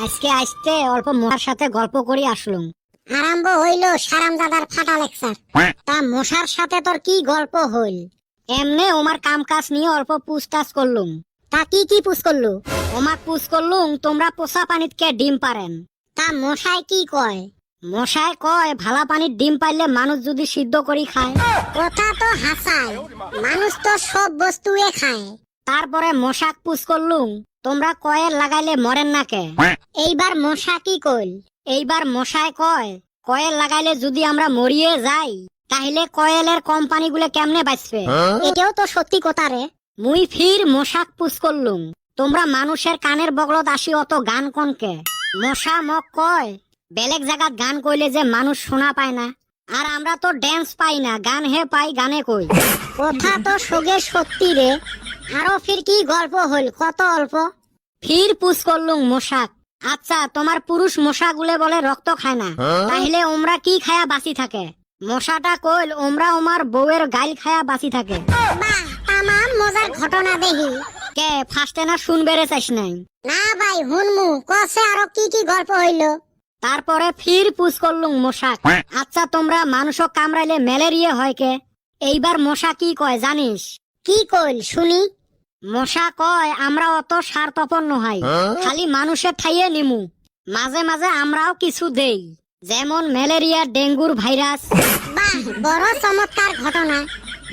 আজকে আসতে অল্প মশার সাথে গল্প করি আসলুম। আরম্ভ হইল সারামজাদার ফাটা লেকচার। তা মশার সাথে তোর কি গল্প হইল? এমনে ওমার কাম কাজ নিয়ে অল্প পুছতাছ করলুম। তা কি পুষ করলু? ওমাক পুছ করলুম তোমরা পোষা পানিত কে ডিম পারেন। তা মশাই কি কয়? মশায় কয় ভালা পানির ডিম পাইলে মানুষ যদি সিদ্ধ করি খায়। কথা তো হাসায়, মানুষ তো সব বস্তুয়ে খায়। তারপরে মশাক পুছ করলুম তোমরা কয়েল লাগাইলে মরেন না কে। এইবার মশা কি কইল? এইবার মশায় কয় কয়েল লাগাইলে যদি আমরা মরিয়ে যাই তাহলে কয়েলের কোম্পানিগুলো কেমনে বাঁচবে। এটাও তো সত্যি কথা রে। মুই ফির মশাক পুছ করলুম তোমরা মানুষের কানের বগলত আসি অত গান কনকে। মশা মক কয় বেলেগ জায়গাত গান কইলে যে মানুষ শোনা পায় না, আর আমরা তো ড্যান্স পাই না, গান হে পাই, গানে কই। কথা তো সগে সত্যি রে। আরো ফির কি গল্প হইল, কত অল্প। ফির পুছ করলুম মশাক আচ্ছা তোমার পুরুষ মশাগুলে বলে রক্ত খায় না, তাহলে ওমরা কি খায়া বাঁচি থাকে। মশাটা কইল ওমরা ওমার বউয়ের গাইল খায়া বাঁচি থাকে। বাহ, তামাম মজার ঘটনা দেখি। কে ফার্স্টে না শুনবেরে চাইস নাই? না ভাই হুনমু, কসে আরো কি গল্প হইল? তারপরে ফির পুছ করলুম মশাক আচ্ছা তোমরা মানুষক কামড়াইলে ম্যালেরিয়া হয় কে। এইবার মশা কি কয় জানিস? কি কইল শুনি? মশা কয় আমরা অত স্বার্থপর নহাই, খালি মানুষের ঠাইয়ে নিমু, মাঝে মাঝে আমরাও কিছু দেই, যেমন ম্যালেরিয়া, ডেঙ্গুর ভাইরাস। বাহ, বড় চমৎকার ঘটনা।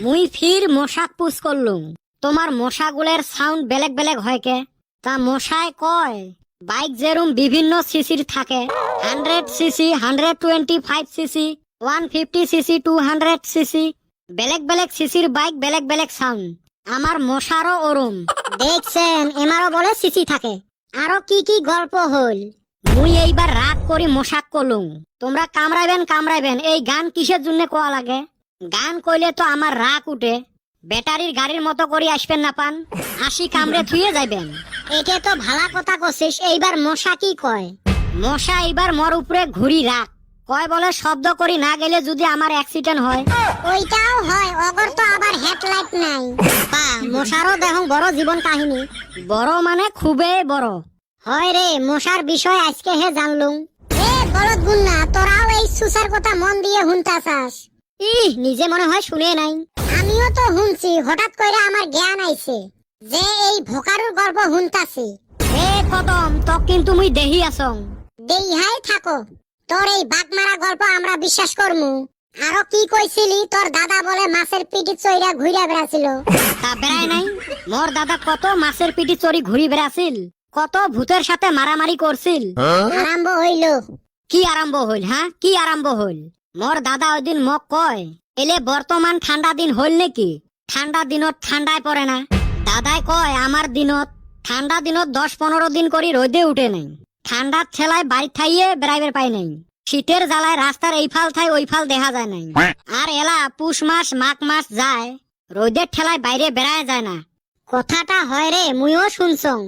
মুই ফির মশাক পুছ করলুম তোমার মশাগুলের সাউন্ড বেলেগ বেলেগ হয় কে। তা মশায় কয় বাইক যেরম বিভিন্ন সিসির থাকে, 100 সিসি, 125 সিসি, 150 সিসি, 200 সিসি, বেলেগ বেলেগ সিসির বাইক বেলেগ বেলেগ সাউন্ড। আমার মশারও ওরম। দেখছেন এমারও বলে সিসি থাকে। আরো কি গল্প হইল? মুই এইবার রাগ করি মশাক কলুম তোমরা কামড়াইবেন এই গান কিসের জন্য কোয়া লাগে। গান কইলে তো আমার রাগ উঠে, ব্যাটারির গাড়ির মতো করে আসবেন না পান, আসি কামড়ে থুয়ে যাইবেন। এটা তো ভালা কথা কছিস। এইবার মশা কি কয়? মশা এইবার মোর উপরে ঘুরি রাখ কয় বলে শব্দ করি না গেলে যদি আমার অ্যাক্সিডেন্ট হয়। ওইটাও হয়, অগর তো আবার হেডলাইট নাই। পা মশারও দেখো বড় জীবন কাহিনী, বড় মানে খুবই বড়। হয় রে, মশার বিষয় আজকে হে জানলুম। এ বলদ গুন্না, তোরাও এই সুসার কথা মন দিয়ে হুনতাছাস। নিজে মনে হয় শুনে নাই। আমিও তো হুনছি, হঠাৎ কইরা আমার জ্ঞান আইছে যে এই ভোকারুর গল্প হুনতাছি। এ কদম তক কিন্তু মুই দেহি আসং। দেইহাই থাকো, তোর এই বাগমারা গল্প আমরা বিশ্বাস করমু। আরো কি কইছিলি তোর দাদা বলে মাছের পিঠি চইরা ঘুরে বেড়াছিল? তা বেড়ায় নাই, মোর দাদা কত মাছের পিঠি চড়ি ঘুরি বেড়াছিল, কত ভূতের সাথে মারামারি করছিল। আরম্ভ হইল। কি আরম্ভ হইল? হ্যাঁ কি আরম্ভ হইল? মোর দাদা ওই দিন মক কয় এলে বর্তমান ঠান্ডা দিন হইল নাকি, ঠান্ডা দিনত ঠান্ডায় পড়ে না। দাদাই কয় আমার দিনত ঠান্ডা দিনত 10-15 দিন করি রোদে উঠে নাই, ঠান্ডার ছেলায় বাড়ি থাইয়ে বেড়াইবার পাই নাই, শীতের জ্বালায় রাস্তার এই ফাল থাই ওই ফাল দেখা যায় নাই। আর এলা পুষ মাস মাঘ মাস যায় রোদের ঠেলায় বাইরে বেড়ায় যায় না। কথাটা হয় রে, মুইও শুনছং।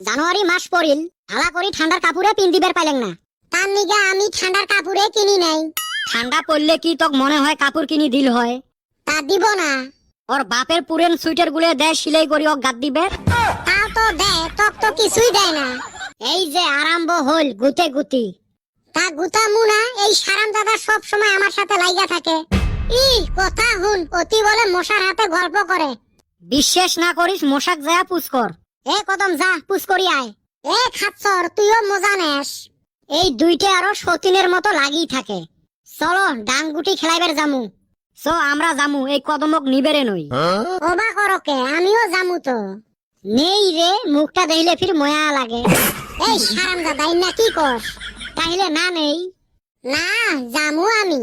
জানুয়ারি মাস পড়িল, হালা করি ঠান্ডার কাপড়ে পিন্দিবার পাইলেন না, তার নিগা আমি ঠান্ডার কাপড়ে কিনি নাই। ঠান্ডা পড়লে কি তক মনে হয় কাপড় কিনি দিল হয়? তা দিব না। ওর বাপের পুরেন সুইটার গুলে দেয় সিলাই করি ও গাদ দিবে। তাও তো দেয়, তক তো কিছুই দেয় না। এই যে আরম্ভ হইল গুতে গুতি। তা গুতা মুনা এই সারাম দাদা সব সময় আমার সাথে লাইগা থাকে। কথা হুন, অতি বলে মশার হাতে গল্প করে। বিশ্বাস না করিস মশাক যায় পুষ কর। এ কদম যা পুষ করি আয়। এ খাচ্ছর, তুইও মজা নেস। এই দুইটা আরো সতীনের মতো লাগি থাকে। চলো ডাংগুটি খেলাইবার জামু। আমরা জামু, এই কদমক নিবেরে নই। ওবা করকে, আমিও জামু তো। নেই রে, মুখটা দেখলে ফির ময়া লাগে। এই সারাম দাদা না কি কর? তাইলে না নেই না, জামু আমি।